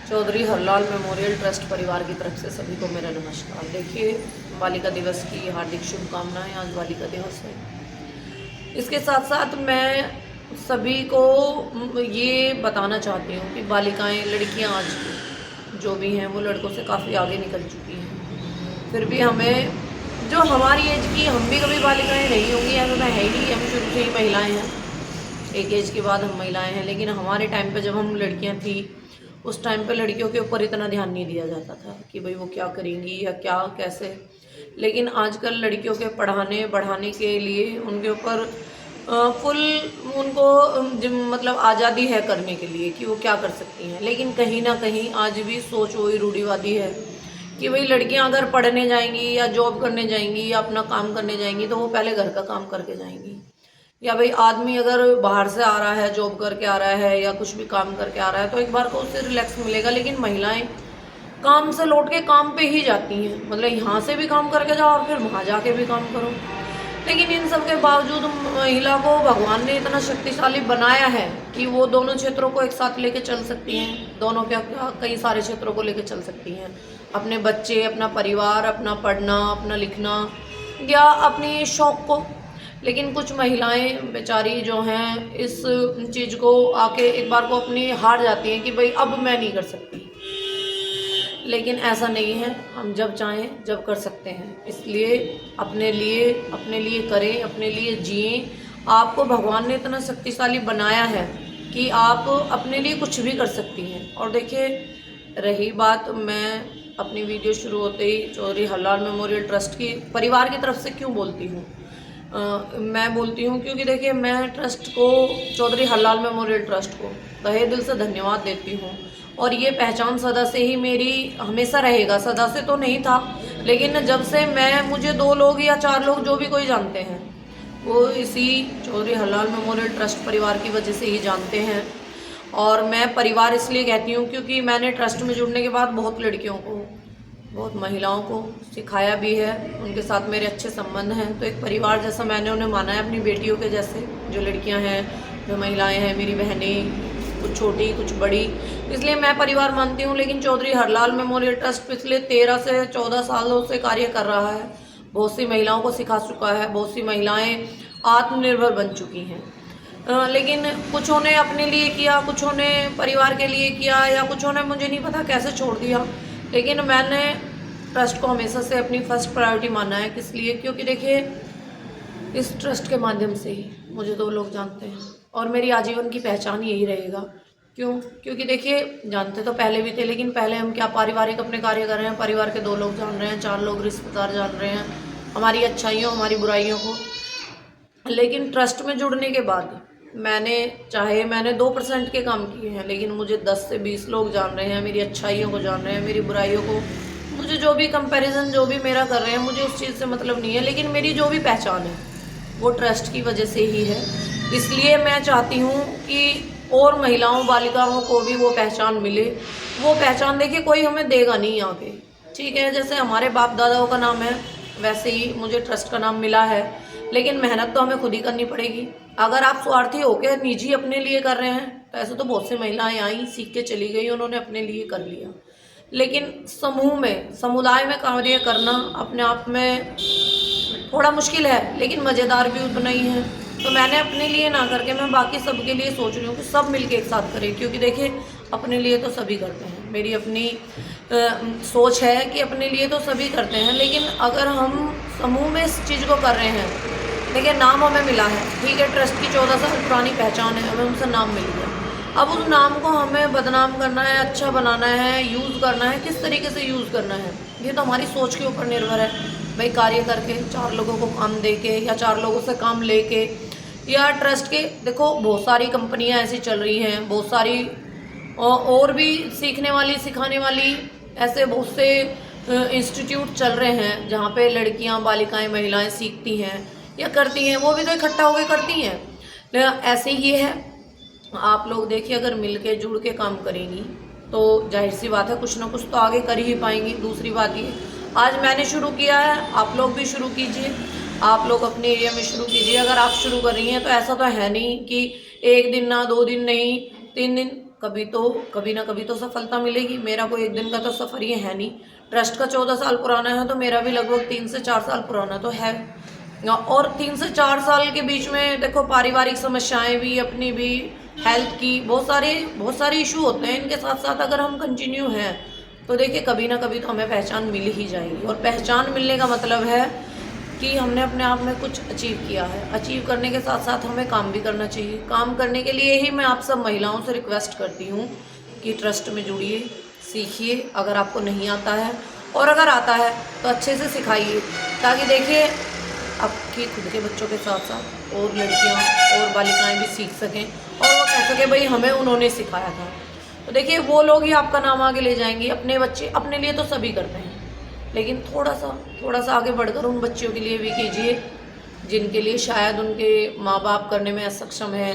Chaudhary Harlal memorial trust परिवार की तरफ से सभी को मेरा नमस्कार। देखिए, बालिका दिवस की हार्दिक शुभकामनाएं। आज बालिका दिवस है। इसके साथ साथ मैं सभी को ये बताना चाहती हूँ कि बालिकाएं, लड़कियां आज की जो भी हैं वो लड़कों से काफ़ी आगे निकल चुकी हैं। फिर भी हमें, जो हमारी एज की, हम भी कभी बालिकाएं नहीं होंगी, ऐसा तो है ही नहीं। हम शुरू से ही महिलाएँ हैं, एक एज के बाद हम महिलाएं हैं। लेकिन हमारे टाइम पे जब हम लड़कियां थी, उस टाइम पे लड़कियों के ऊपर इतना ध्यान नहीं दिया जाता था कि भाई वो क्या करेंगी या क्या कैसे। लेकिन आजकल लड़कियों के पढ़ाने बढ़ाने के लिए उनके ऊपर फुल उनको मतलब आज़ादी है करने के लिए कि वो क्या कर सकती हैं। लेकिन कहीं ना कहीं आज भी सोच वही रूढ़िवादी है कि भाई लड़कियां अगर पढ़ने जाएंगी या जॉब करने जाएंगी या अपना काम करने जाएंगी तो वो पहले घर का काम करके जाएंगी। या भाई आदमी अगर बाहर से आ रहा है, जॉब करके आ रहा है या कुछ भी काम करके आ रहा है, तो एक बार को उससे रिलैक्स मिलेगा। लेकिन महिलाएं काम से लौट के काम पे ही जाती हैं, मतलब यहाँ से भी काम करके जाओ और फिर वहाँ जाके भी काम करो। लेकिन इन सब के बावजूद महिला को भगवान ने इतना शक्तिशाली बनाया है कि वो दोनों क्षेत्रों को एक साथ लेके चल सकती हैं। दोनों क्या कई सारे क्षेत्रों को लेके चल सकती हैं। अपने बच्चे, अपना परिवार, अपना पढ़ना, अपना लिखना या अपनी शौक को। लेकिन कुछ महिलाएं बेचारी जो हैं इस चीज़ को आके एक बार को अपनी हार जाती हैं कि भाई अब मैं नहीं कर सकती। लेकिन ऐसा नहीं है, हम जब चाहें जब कर सकते हैं। इसलिए अपने लिए करें, अपने लिए जिएं। आपको भगवान ने इतना शक्तिशाली बनाया है कि आप अपने लिए कुछ भी कर सकती हैं। और देखिए, रही बात, मैं अपनी वीडियो शुरू होते ही चौधरी हरलाल मेमोरियल ट्रस्ट की परिवार की तरफ से क्यों बोलती हूँ। मैं बोलती हूँ क्योंकि देखिए, मैं ट्रस्ट को, चौधरी हरलाल मेमोरियल ट्रस्ट को तहे दिल से धन्यवाद देती हूँ। और ये पहचान सदा से ही मेरी हमेशा रहेगा। सदा से तो नहीं था, लेकिन जब से मुझे 2 लोग या 4 लोग जो भी कोई जानते हैं, वो इसी चौधरी हरलाल मेमोरियल ट्रस्ट परिवार की वजह से ही जानते हैं। और मैं परिवार इसलिए कहती हूँ क्योंकि मैंने ट्रस्ट में जुड़ने के बाद बहुत लड़कियों को, बहुत महिलाओं को सिखाया भी है। उनके साथ मेरे अच्छे संबंध हैं। तो एक परिवार जैसा मैंने उन्हें माना है, अपनी बेटियों के जैसे। जो लड़कियां हैं, जो महिलाएं हैं, मेरी बहनें, कुछ छोटी कुछ बड़ी, इसलिए मैं परिवार मानती हूँ। लेकिन चौधरी हरलाल मेमोरियल ट्रस्ट पिछले 13 से 14 सालों से कार्य कर रहा है। बहुत सी महिलाओं को सिखा चुका है। बहुत सी महिलाएँ आत्मनिर्भर बन चुकी हैं। लेकिन कुछों ने अपने लिए किया, कुछों ने परिवार के लिए किया, या कुछों ने मुझे नहीं पता कैसे छोड़ दिया। लेकिन मैंने ट्रस्ट को हमेशा से अपनी फर्स्ट प्रायोरिटी माना है। किस लिए? क्योंकि देखिए, इस ट्रस्ट के माध्यम से ही मुझे 2 लोग जानते हैं और मेरी आजीवन की पहचान यही रहेगा। क्यों? क्योंकि देखिए, जानते तो पहले भी थे, लेकिन पहले हम क्या पारिवारिक अपने कार्य कर रहे हैं, परिवार के 2 लोग जान रहे हैं, 4 लोग रिश्तेदार जान रहे हैं हमारी अच्छाइयों, हमारी बुराइयों को। लेकिन ट्रस्ट में जुड़ने के बाद मैंने 2% के काम किए हैं, लेकिन मुझे 10 से 20 लोग जान रहे हैं, मेरी अच्छाइयों को जान रहे हैं, मेरी बुराइयों को। मुझे जो भी कंपैरिजन जो भी मेरा कर रहे हैं, मुझे उस चीज़ से मतलब नहीं है। लेकिन मेरी जो भी पहचान है वो ट्रस्ट की वजह से ही है। इसलिए मैं चाहती हूँ कि और महिलाओं, बालिकाओं को भी वो पहचान मिले। वो पहचान देखिए कोई हमें देगा नहीं आगे, ठीक है। जैसे हमारे बाप दादाओं का नाम है, वैसे ही मुझे ट्रस्ट का नाम मिला है। लेकिन मेहनत तो हमें खुद ही करनी पड़ेगी। अगर आप स्वार्थी होकर निजी अपने लिए कर रहे हैं, तो ऐसे तो बहुत सी महिलाएं आई, सीख के चली गई, उन्होंने अपने लिए कर लिया। लेकिन समूह में, समुदाय में कार्य करना अपने आप में थोड़ा मुश्किल है, लेकिन मज़ेदार भी उतना ही है। तो मैंने अपने लिए ना करके मैं बाकी सबके लिए सोच रही हूँ कि सब मिलके एक साथ करें। क्योंकि देखिए, अपने लिए तो सभी करते हैं। मेरी अपनी सोच है कि अपने लिए तो सभी करते हैं, लेकिन अगर हम समूह में इस चीज़ को कर रहे हैं, देखिए नाम हमें मिला है, ठीक है, ट्रस्ट की 14 साल पुरानी पहचान है, हमें उनसे नाम मिल गया। अब उस नाम को हमें बदनाम करना है, अच्छा बनाना है, यूज़ करना है, किस तरीके से यूज़ करना है, ये तो हमारी सोच के ऊपर निर्भर है। भाई कार्य करके 4 लोगों को काम दे के या 4 लोगों से काम लेके, या ट्रस्ट के, देखो बहुत सारी कंपनियां ऐसी चल रही हैं, बहुत सारी और भी सीखने वाली, सिखाने वाली ऐसे बहुत से इंस्टीट्यूट चल रहे हैं जहाँ पे लड़कियाँ, बालिकाएं, महिलाएं सीखती हैं या करती हैं। वो भी तो इकट्ठा होकर करती हैं। ऐसे ही है, आप लोग देखिए, अगर मिल के जुड़ के काम करेंगी तो जाहिर सी बात है कुछ ना कुछ तो आगे कर ही पाएंगी। दूसरी बात ये, आज मैंने शुरू किया है, आप लोग भी शुरू कीजिए। आप लोग अपने एरिया में शुरू कीजिए। अगर आप शुरू कर रही हैं तो ऐसा तो है नहीं कि 1 दिन ना, 2 दिन नहीं, 3 दिन कभी ना कभी तो सफलता मिलेगी। मेरा कोई एक दिन का तो सफ़र ये है नहीं। ट्रस्ट का 14 साल पुराना है तो मेरा भी लगभग 3 से 4 साल पुराना तो है। और 3 से 4 साल के बीच में देखो पारिवारिक समस्याएं भी, अपनी भी, हेल्थ की बहुत सारे इशू होते हैं। इनके साथ साथ अगर हम कंटिन्यू हैं तो देखिए कभी ना कभी तो हमें पहचान मिल ही जाएगी। और पहचान मिलने का मतलब है कि हमने अपने आप में कुछ अचीव किया है। अचीव करने के साथ साथ हमें काम भी करना चाहिए। काम करने के लिए ही मैं आप सब महिलाओं से रिक्वेस्ट करती हूँ कि ट्रस्ट में जुड़िए, सीखिए अगर आपको नहीं आता है, और अगर आता है तो अच्छे से सिखाइए, ताकि देखिए आपके खुद के बच्चों के साथ साथ और लड़कियाँ और बालिकाएँ भी सीख सकें और वो कह सकें भाई हमें उन्होंने सिखाया था। तो देखिए वो लोग ही आपका नाम आगे ले जाएंगे। अपने बच्चे, अपने लिए तो सभी करते हैं, लेकिन थोड़ा सा आगे बढ़कर उन बच्चों के लिए भी कीजिए जिनके लिए शायद उनके माँ बाप करने में असक्षम है,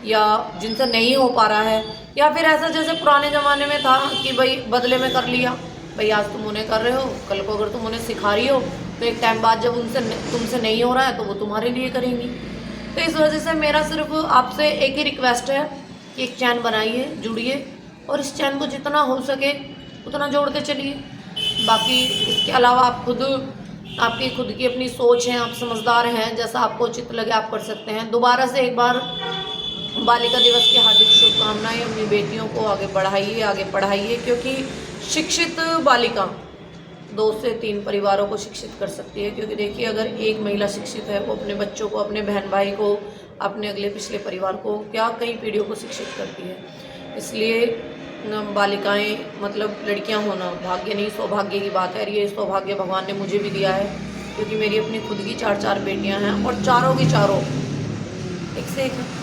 या जिनसे नहीं हो पा रहा है, या फिर ऐसा जैसे पुराने ज़माने में था कि भाई बदले में कर लिया। भाई आज तुम उन्हें कर रहे हो, कल को अगर तुम उन्हें सिखा रही हो तो एक टाइम बाद जब तुमसे नहीं हो रहा है तो वो तुम्हारे लिए करेंगी। तो इस वजह से मेरा सिर्फ आपसे एक ही रिक्वेस्ट है कि एक चैन बनाइए, जुड़िए, और इस चैन को जितना हो सके उतना जोड़ते चलिए। बाकी इसके अलावा आपकी खुद की अपनी सोच है, आप समझदार हैं, जैसा आपको उचित लगे आप कर सकते हैं। दोबारा से एक बार बालिका दिवस की हार्दिक शुभकामनाएं। अपनी बेटियों को आगे बढ़ाइए, आगे पढ़ाइए, क्योंकि शिक्षित बालिका 2 से 3 परिवारों को शिक्षित कर सकती है। क्योंकि देखिए अगर एक महिला शिक्षित है वो अपने बच्चों को, अपने बहन भाई को, अपने अगले पिछले परिवार को, क्या कई पीढ़ियों को शिक्षित करती है। इसलिए बालिकाएं मतलब लड़कियां होना भाग्य नहीं सौभाग्य की बात है। ये सौभाग्य भगवान ने मुझे भी दिया है, क्योंकि मेरी अपनी खुद की 4 बेटियां हैं और चारों की चारों एक से एक हैं।